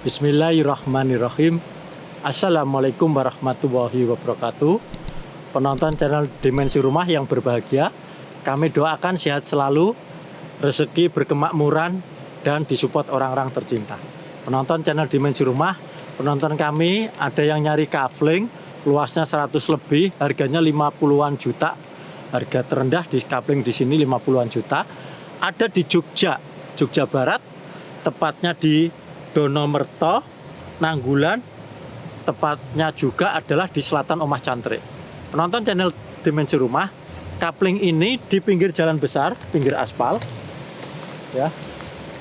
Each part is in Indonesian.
Bismillahirrahmanirrahim. Assalamualaikum warahmatullahi wabarakatuh. Penonton channel Dimensi Rumah yang berbahagia, kami doakan sehat selalu, rezeki berkemakmuran, dan disupport orang-orang tercinta. Penonton channel Dimensi Rumah, penonton kami ada yang nyari kafling, luasnya 100 lebih, harganya 50-an juta. Harga terendah di kafling di sini 50-an juta. Ada di Jogja Barat, tepatnya di Donomerto, Nanggulan, tepatnya juga adalah di Selatan Omah Cantrik. Penonton channel Dimensi Rumah, kapling ini di pinggir jalan besar, pinggir aspal, ya.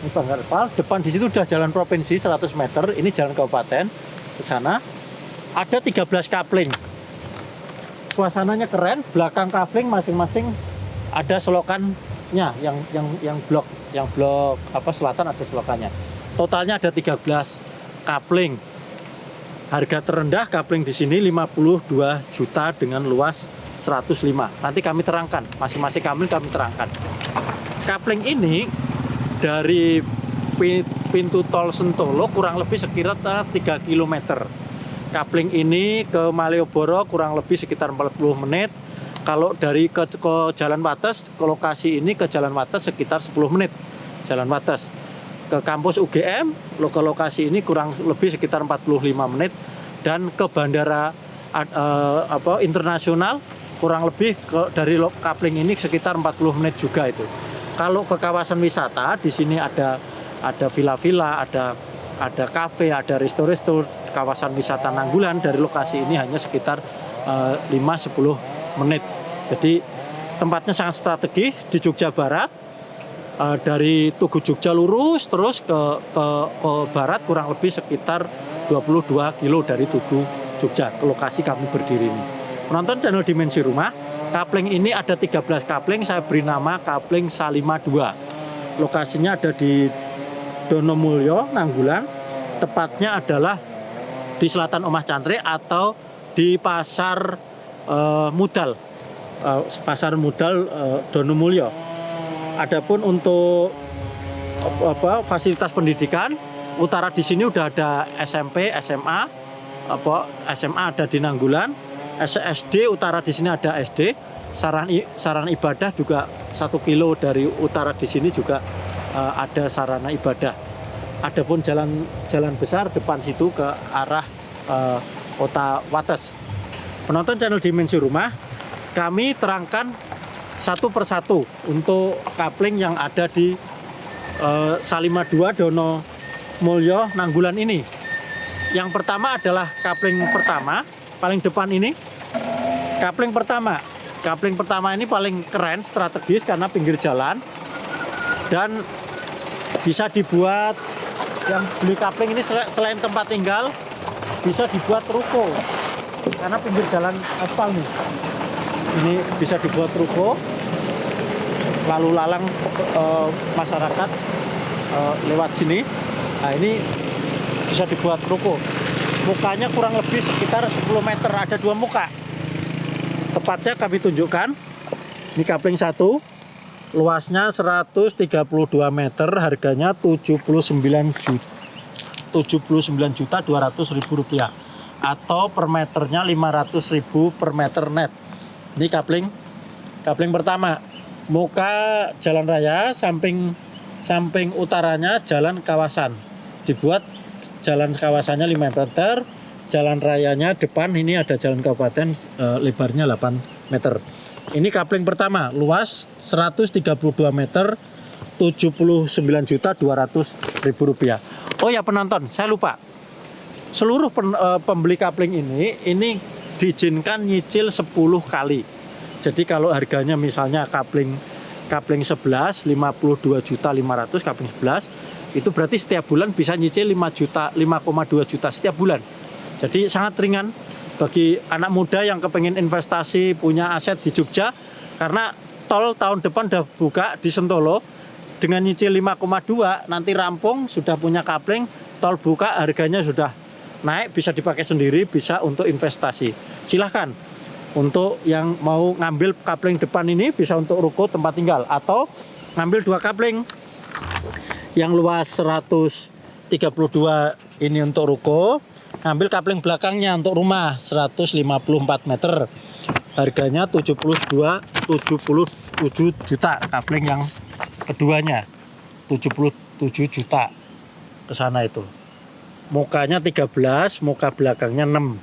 Ini pinggir aspal. Depan di situ udah jalan provinsi 100 meter. Ini jalan kabupaten ke sana. Ada 13 kapling. Suasananya keren. Belakang kapling masing-masing ada selokannya, yang blok apa selatan ada selokannya. Totalnya ada 13 kapling. Harga terendah kapling di sini 52 juta dengan luas 105. Nanti kami terangkan, masing-masing kapling kami terangkan. Kapling ini dari pintu tol Sentolo kurang lebih sekitar 3 km. Kapling ini ke Malioboro kurang lebih sekitar 40 menit. Kalau dari ke Jalan Wates, ke lokasi ini ke Jalan Wates sekitar 10 menit. Jalan Wates. Ke kampus UGM, ke lokasi ini kurang lebih sekitar 45 menit, dan ke bandara internasional kurang lebih dari kapling ini sekitar 40 menit juga itu. Kalau ke kawasan wisata di sini ada villa-villa, ada kafe, ada resto-resto. Kawasan wisata Nanggulan dari lokasi ini hanya sekitar 5-10 menit. Jadi tempatnya sangat strategis di Jogja Barat. Dari Tugu Jogja lurus terus ke barat kurang lebih sekitar 22 kilo dari Tugu Jogja ke lokasi kami berdiri ini. Penonton channel Dimensi Rumah, kapling ini ada 13 kapling, saya beri nama kapling Salima 2. Lokasinya ada di Donomulyo, Nanggulan. Tepatnya adalah di Selatan Omah Cantrik atau di Pasar Mudal. Pasar Mudal Donomulyo. Adapun untuk fasilitas pendidikan, utara di sini udah ada SMP, SMA, SMA ada di Nanggulan, SD utara di sini ada SD, sarana ibadah juga 1 kilo dari utara di sini juga ada sarana ibadah. Adapun jalan besar depan situ ke arah kota Wates. Penonton channel Dimensi Rumah, kami terangkan satu persatu untuk kapling yang ada di Salima 2 Donomulyo Nanggulan ini. Yang pertama adalah kapling pertama, paling depan ini. Kapling pertama ini paling keren, strategis karena pinggir jalan dan bisa dibuat, yang beli kapling ini selain tempat tinggal bisa dibuat ruko karena pinggir jalan aspal nih. Ini bisa dibuat ruko, lalu lalang masyarakat lewat sini. Nah, ini bisa dibuat ruko. Mukanya kurang lebih sekitar 10 meter, ada 2 muka. Tepatnya kami tunjukkan. Ini kapling 1, luasnya 132 meter, harganya 79.200.000 rupiah, atau per meternya 500.000 per meter net. Ini kapling pertama, muka jalan raya, samping utaranya jalan kawasan. Dibuat jalan kawasannya 5 meter, jalan rayanya depan ini ada jalan kabupaten, lebarnya 8 meter. Ini kapling pertama, luas 132 meter, 79.200.000 rupiah. Oh ya penonton, saya lupa. Seluruh pembeli kapling ini diizinkan nyicil 10 kali. Jadi kalau harganya misalnya kapling 11 52.500.000, kapling 11 itu berarti setiap bulan bisa nyicil 5,2 juta setiap bulan. Jadi sangat ringan bagi anak muda yang kepengen investasi, punya aset di Jogja, karena tol tahun depan udah buka di Sentolo. Dengan nyicil 5,2 nanti rampung sudah punya kapling, tol buka harganya sudah naik, bisa dipakai sendiri, bisa untuk investasi. Silahkan untuk yang mau ngambil kapling depan ini bisa untuk ruko tempat tinggal, atau ngambil 2 kapling yang luas 132 32 ini untuk ruko. Ngambil kapling belakangnya untuk rumah 154 meter. Harganya 77 juta kapling yang keduanya. 77 juta ke sana itu. Mukanya 13, muka belakangnya 6.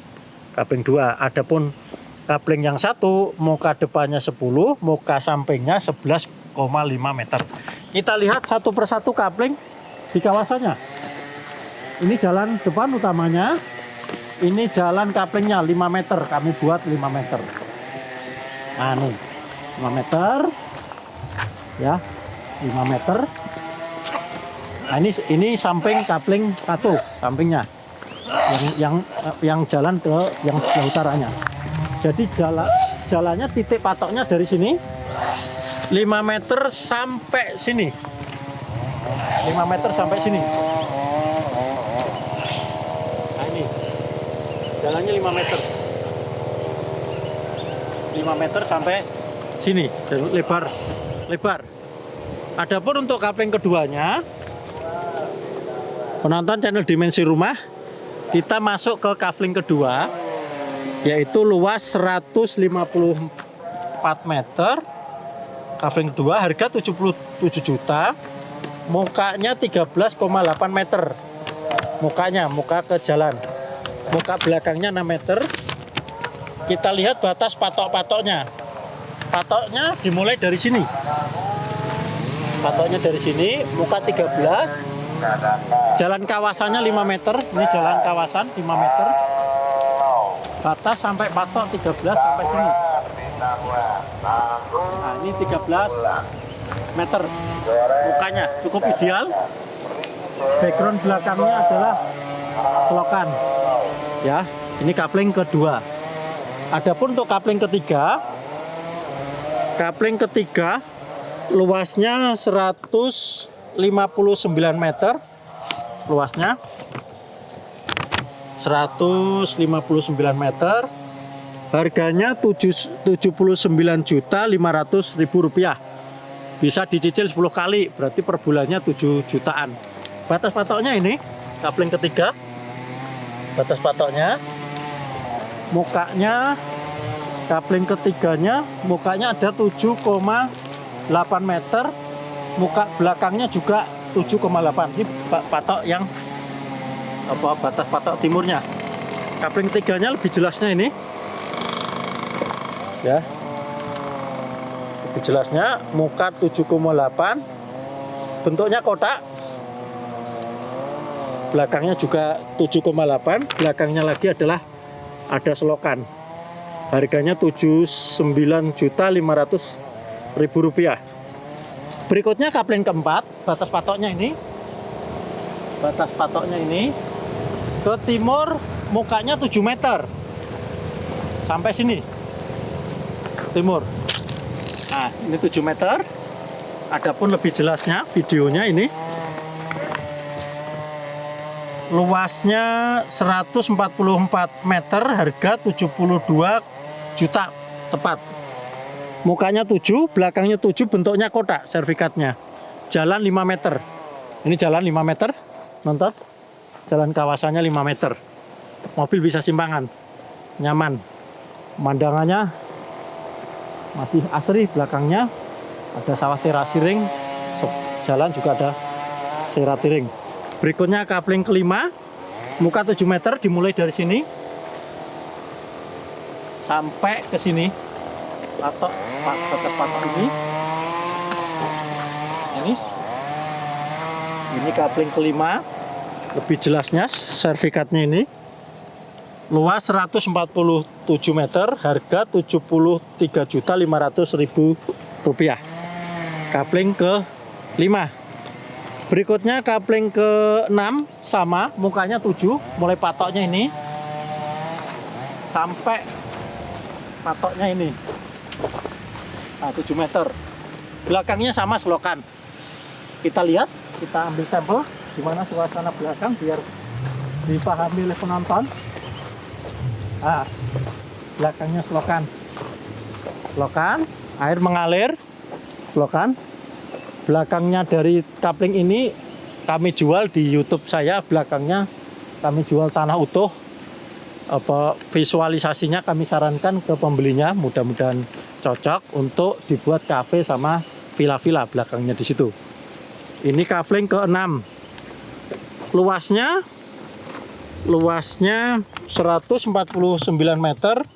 Kapling 2. Adapun kapling yang satu, muka depannya 10, muka sampingnya 11,5 meter. Kita lihat satu persatu kapling di kawasannya. Ini jalan depan utamanya. Ini jalan kaplingnya 5 meter. Kami buat 5 meter. Nah nih 5 meter. Ya 5 meter. Nah ini samping kapling satu, sampingnya. Yang jalan ke yang sebelah utaranya. Jadi jalannya titik patoknya dari sini 5 meter sampai sini. 5 meter sampai sini. Nah ini jalannya 5 meter. 5 meter sampai sini, lebar. Adapun untuk kapling keduanya, penonton channel Dimensi Rumah, kita masuk ke kapling kedua, yaitu luas 154 meter. Kapling kedua harga 77 juta. Mukanya 13,8 meter. Muka ke jalan. Muka belakangnya 6 meter. Kita lihat batas patok-patoknya. Patoknya dimulai dari sini. Patoknya dari sini, muka 13. Jalan kawasannya 5 meter. Ini jalan kawasan 5 meter. Batas sampai patok 13 sampai sini. Nah, ini 13 meter. Mukanya cukup ideal. Background belakangnya adalah selokan. Ya, ini kapling kedua. Adapun untuk kapling ketiga luasnya 159 meter. Luasnya 159 meter. Harganya 79.500.000 rupiah. Bisa dicicil 10 kali, berarti per bulannya 7 jutaan. Batas patoknya ini, kapling ketiga. Batas patoknya. Mukanya, kapling ketiganya, mukanya ada 7,8 meter. Muka belakangnya juga 7,8. Ini patok yang batas patok timurnya. Kapling ketiganya lebih jelasnya ini. Ya. Lebih jelasnya muka 7,8. Bentuknya kotak. Belakangnya juga 7,8. Belakangnya lagi adalah ada selokan. Harganya 79.500.000 rupiah. Berikutnya kapling keempat, batas patoknya ini. Batas patoknya ini ke timur, mukanya 7 meter. Sampai sini. Timur. Nah, ini 7 meter. Adapun lebih jelasnya videonya ini. Luasnya 144 meter, harga 72 juta tepat. Mukanya 7, belakangnya 7, bentuknya kotak sertifikatnya. Jalan 5 meter. Ini jalan 5 meter, nonton. Jalan kawasannya 5 meter. Mobil bisa simpangan. Nyaman. Pemandangannya masih asri, belakangnya ada sawah terasiring. Jalan juga ada seratiring. Berikutnya kapling kelima, muka 7 meter, dimulai dari sini sampai ke sini. Batas patok ini kapling kelima. Lebih jelasnya sertifikatnya ini. Luas 147 meter, harga 73.500.000 rupiah. Kapling ke 5. Berikutnya kapling ke-6 sama, mukanya 7, mulai patoknya ini sampai patoknya ini. Nah, 7 meter. Belakangnya sama selokan. Kita lihat, kita ambil sampel gimana suasana belakang biar dipahami oleh penonton. Nah, belakangnya selokan. Selokan, air mengalir. Selokan. Belakangnya dari kapling ini, kami jual di YouTube saya, belakangnya kami jual tanah utuh. Visualisasinya kami sarankan ke pembelinya, mudah-mudahan cocok untuk dibuat kafe sama villa-villa belakangnya di situ. Ini kafling ke-6. Luasnya 149 meter.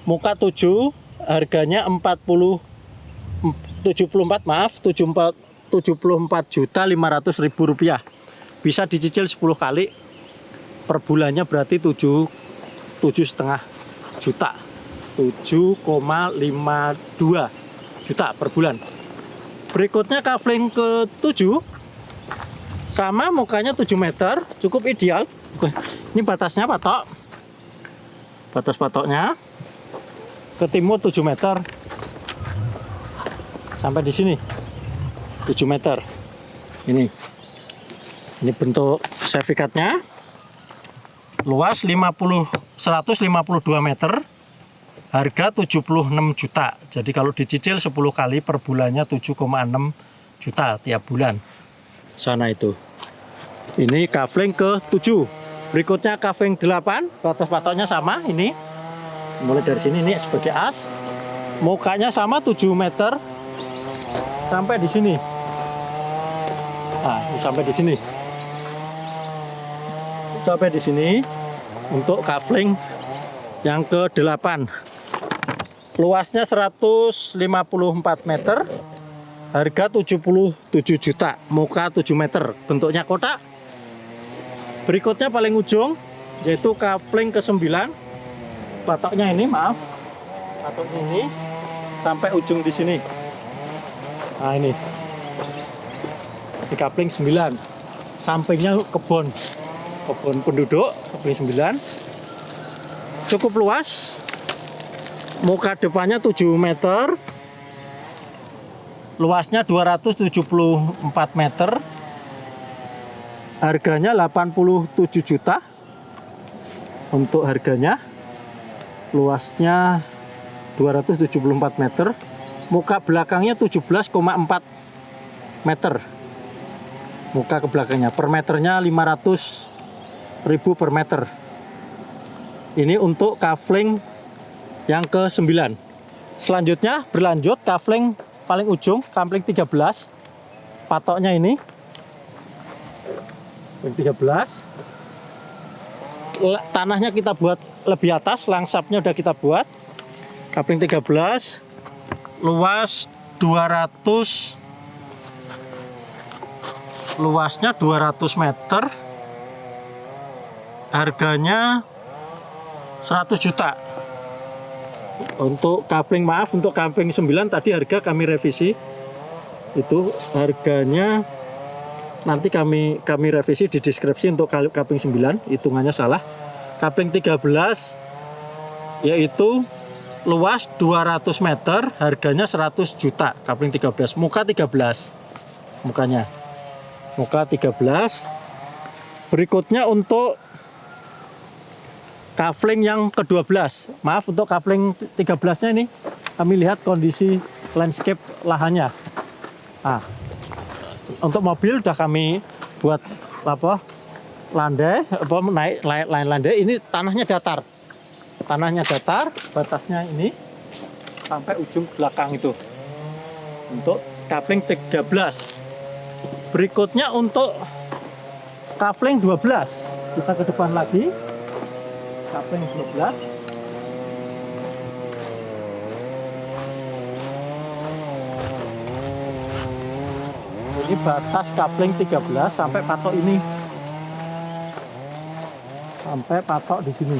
Muka 7, harganya 74.500.000 rupiah. Bisa dicicil 10 kali. Per bulannya berarti 7,5 juta. 7,52 juta per bulan. Berikutnya kafling ke-7. Sama, mukanya 7 meter, cukup ideal. Ini batasnya patok. Batas patoknya ke timur 7 meter. Sampai di sini 7 meter. Ini bentuk sertifikatnya. Luas 152 meter. Harga 76 juta. Jadi kalau dicicil 10 kali per bulannya 7,6 juta tiap bulan. Sana itu. Ini kafling ke-7. Berikutnya kafling 8. Batas patoknya sama ini. Mulai dari sini ini sebagai as. Mukanya sama 7 meter. Sampai di sini. Nah, sampai di sini. Sampai di sini untuk kafling yang ke-8. Luasnya 154 meter. Harga 77 juta. Muka 7 meter. Bentuknya kotak. Berikutnya paling ujung yaitu kafling ke-9. Patoknya ini, maaf. Patoknya ini sampai ujung di sini. Nah, ini. Di kafling 9. Sampingnya kebun penduduk, kafling 9. Cukup luas. Muka depannya 7 meter. Luasnya 274 meter. Harganya 87 juta. Untuk harganya. Luasnya 274 meter. Muka belakangnya 17,4 meter. Muka ke belakangnya. Per meternya 500.000 per meter. Ini untuk kafling yang ke-9. Selanjutnya berlanjut kafling paling ujung, kafling 13. Patoknya ini 13. Tanahnya kita buat lebih atas, langsapnya udah kita buat. Kafling 13. Luasnya 200 meter. Harganya 100 juta. Untuk kafling, maaf, untuk kafling 9 tadi harga kami revisi. Itu harganya nanti kami revisi di deskripsi. Untuk kafling 9 hitungannya salah. Kafling 13 yaitu luas 200 meter, harganya 100 juta. Kafling 13, muka 13. Mukanya. Muka 13. Berikutnya untuk kafling yang ke-12. Maaf, untuk kafling 13-nya ini kami lihat kondisi landscape lahannya. Nah, untuk mobil udah kami buat landai, naik landai. Ini tanahnya datar. Tanahnya datar, batasnya ini sampai ujung belakang itu. Untuk kafling 13. Berikutnya untuk kafling 12. Kita ke depan lagi. Kafling 12. Ini batas kafling 13 sampai patok ini. Sampai patok di sini.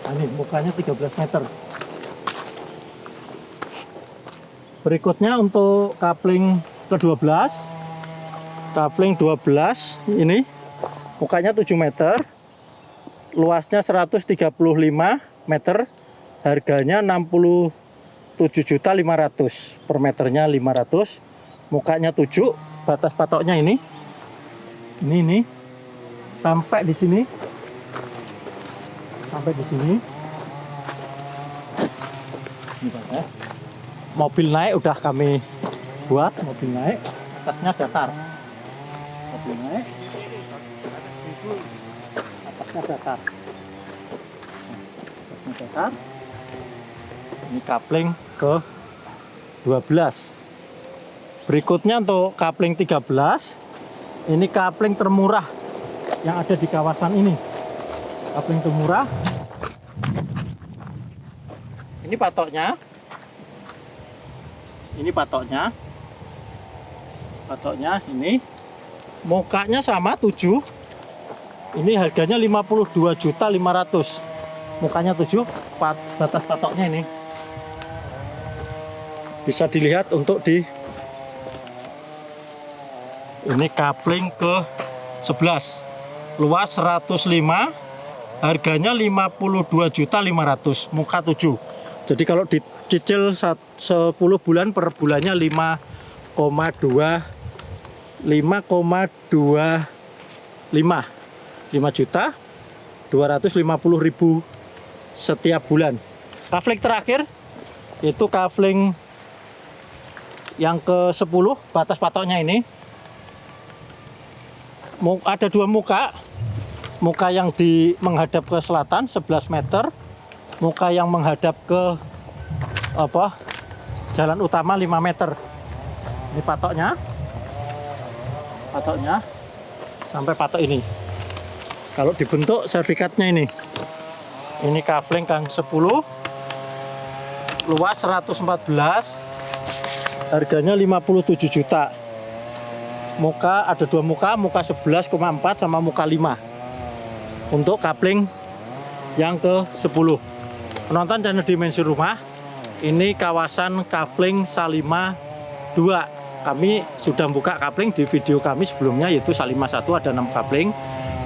Nah, ini mukanya 13 meter. Berikutnya untuk kafling ke-12. Kafling 12 ini mukanya 7 meter. Luasnya 135 meter. Harganya 67.500 per meternya 500. Mukanya 7, batas patoknya ini. Ini sampai di sini. Sampai di sini. Ini batas. Mobil naik udah kami buat, mobil naik. atasnya datar. Lebih naik, atasnya datar. Atasnya datar. Ini kapling ke 12. Berikutnya untuk kapling 13. Ini kapling termurah yang ada di kawasan ini. Kapling termurah. Ini patoknya. Ini patoknya. Patoknya ini. Mukanya sama 7. Ini harganya 52.500.000. Mukanya 7. Batas patoknya ini. Bisa dilihat untuk di ini kapling ke 11. Luas 105. Harganya 52.500.000. Muka 7. Jadi kalau dicicil 10 bulan per bulannya 5,250.000 setiap bulan. Kafling terakhir itu kafling yang ke 10, batas patoknya ini. Ada 2 muka. Muka yang menghadap ke selatan 11 meter. Muka yang menghadap ke jalan utama 5 meter. Ini patoknya. Patoknya sampai patok ini. Kalau dibentuk sertifikatnya ini. Ini kafling kang 10. Luas 114. Harganya 57 juta. Muka ada 2 muka 11,4 sama muka 5. Untuk kapling yang ke 10. Penonton channel Dimensi Rumah, ini kawasan Kafling Salima 2. Kami sudah buka kapling di video kami sebelumnya, yaitu Salima 1 ada 6 kapling.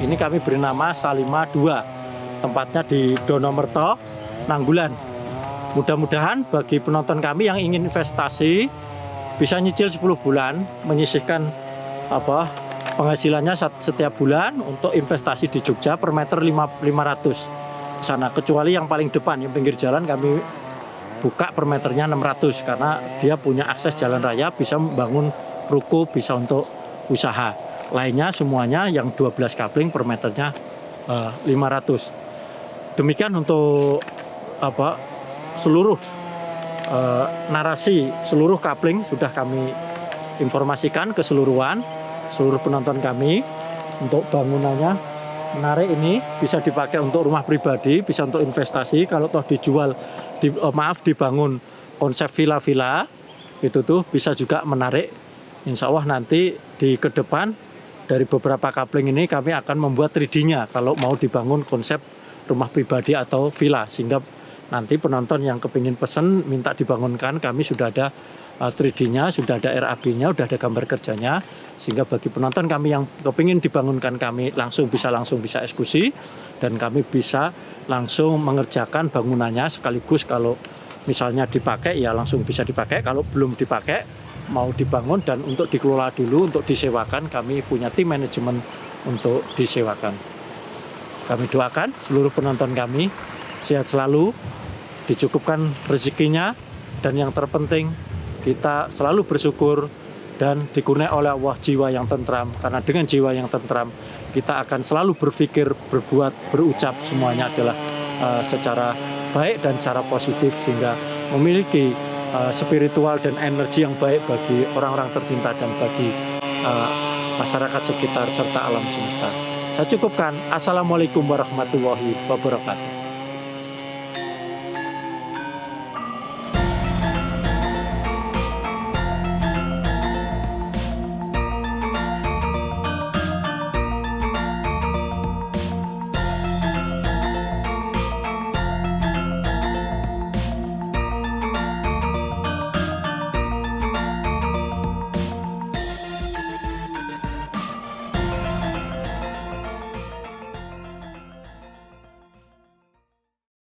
Ini kami beri nama Salima 2. Tempatnya di Donomerto, Nanggulan. Mudah-mudahan bagi penonton kami yang ingin investasi bisa nyicil 10 bulan, menyisihkan penghasilannya setiap bulan untuk investasi di Jogja per meter 500 sana, kecuali yang paling depan yang pinggir jalan kami buka per meternya 600 karena dia punya akses jalan raya, bisa membangun ruko, bisa untuk usaha. Lainnya semuanya yang 12 kapling per meternya 500. Demikian untuk seluruh narasi seluruh kapling sudah kami informasikan keseluruhan seluruh penonton kami. Untuk bangunannya menarik, ini bisa dipakai untuk rumah pribadi, bisa untuk investasi. Kalau toh dijual, dibangun konsep villa-villa, itu tuh bisa juga menarik. Insya Allah nanti di ke depan dari beberapa kapling ini kami akan membuat 3D-nya kalau mau dibangun konsep rumah pribadi atau villa, sehingga nanti penonton yang kepingin pesen minta dibangunkan, kami sudah ada 3D-nya, sudah ada RAB-nya, sudah ada gambar kerjanya, sehingga bagi penonton kami yang kepingin dibangunkan, kami langsung bisa eksekusi dan kami bisa langsung mengerjakan bangunannya sekaligus. Kalau misalnya dipakai ya langsung bisa dipakai, kalau belum dipakai mau dibangun dan untuk dikelola dulu, untuk disewakan, kami punya tim manajemen untuk disewakan. Kami doakan seluruh penonton kami sehat selalu, dicukupkan rezekinya, dan yang terpenting kita selalu bersyukur dan dikurniai oleh Allah jiwa yang tentram, karena dengan jiwa yang tentram kita akan selalu berpikir, berbuat, berucap semuanya adalah secara baik dan secara positif, sehingga memiliki spiritual dan energi yang baik bagi orang-orang tercinta dan bagi masyarakat sekitar serta alam semesta. Saya cukupkan. Assalamualaikum warahmatullahi wabarakatuh.